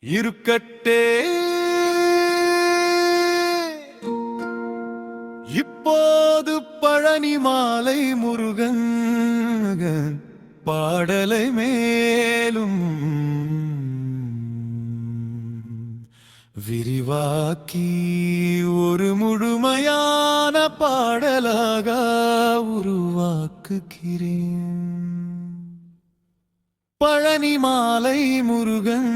இருக்கட்டே இப்போது பழனி மாலை முருகன் பாடலை மேலும் விரிவாக்கி ஒரு முழுமையான பாடலாக உருவாக்குகிறேன். பழனி மாலை முருகன்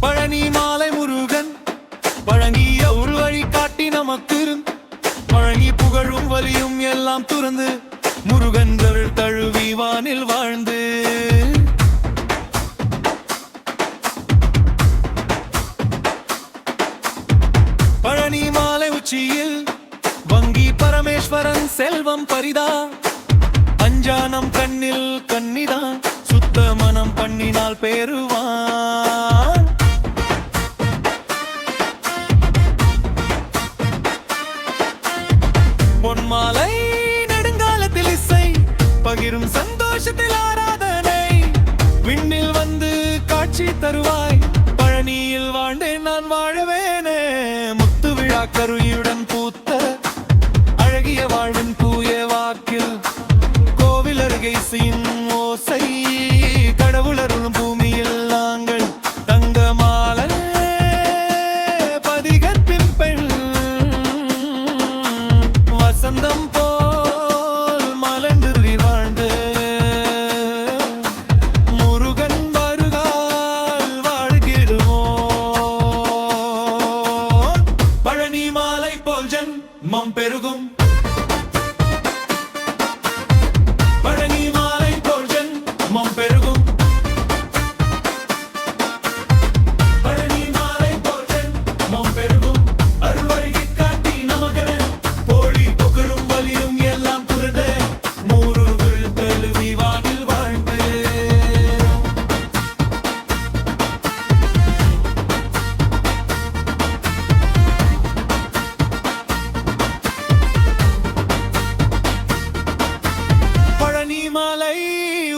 பழனி மாலை முருகன் பழங்கிய ஒரு வழி காட்டி நமக்கு பழனி புகழும் வலியும் எல்லாம் துறந்து முருகன் தழுவி வானில் வாழ்ந்து பழனி மாலை உச்சியில் வங்கி பரமேஸ்வரன் செல்வம் பரிதா அஞ்சானம் கண்ணில் கண்ணிதான் சுத்த மனம் பண்ணினால் பேருவான். பொன்மாலை நெடுங்காலத்தில் இசை பகிரும் சந்தோஷத்தில் ஆராதனை விண்ணில் வந்து காட்சி தருவாய் பழனியில் வாழ்ந்தேன் நான் வாழவேனே. முத்து விழா கருயுடன் பூத்த அழகிய வாழ்வின் தூய வாக்கில் கோவில் அருகே சீன் ஓசை கடவுளருளும் பூமியில் நாங்கள் தங்க மாலை பதிகத்தின் பெண் வசந்தம் போல் மலர்ந்து வாழ்ந்து முருகன் வருகால் வாழ்கிடுவோம். பழனி மாலை போல் ஜன்மம் பெருகும் பழனி மாலை போல் ஜன்மம் பெருகும் பழனி மாலை போல் ஜன்மம் பெருகும் அருள்வழி காட்டி நமக்கு போலி புகழும் வலியும் எல்லாம் புரிந்து முருகன் தழுவி வானில் வாழ்ந்து பழனி மாலை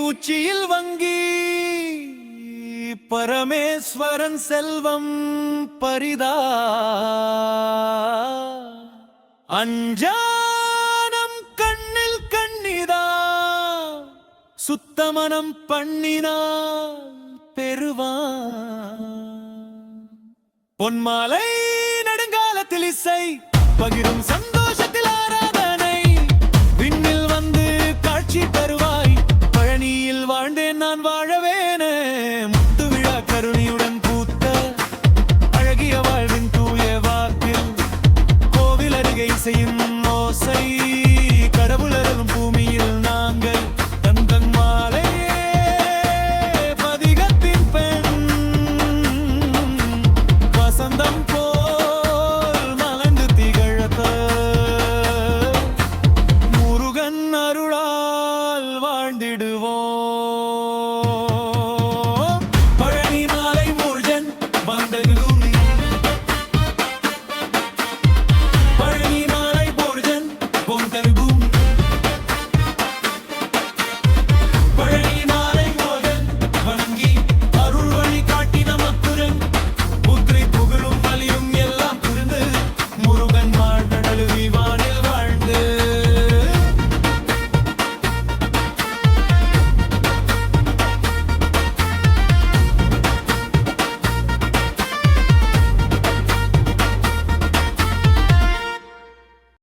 உச்சியில் வங்கி பரமேஸ்வரன் செல்வம் பரிதா அஞ்சானம் கண்ணில் கண்ணிதா சுத்தமனம் பண்ணினால் பெறுவான். பொன்மாலை நெடுங்காலத்தில் இசை பகிரும் சந்தோஷத்தில் ஆராதனை விண்ணில் வந்து காட்சி தருவாய் பழனியில் வாழ்ந்தேன் நான் வாழவேனே. முத்து விழா கருணையுடன் பூத்த அழகிய வாழ்வின் தூய வாக்கில் கோவில் அருகே செய்யும் ஓசை கடவுளரும் பூமியில் நாங்கள் தந்தன் மாலை பதிகத்தின் பெண் வசந்தம் போல் மலர்ந்து திகழத்த முருகன் அருளால் வாழ்ந்திடுவோம்.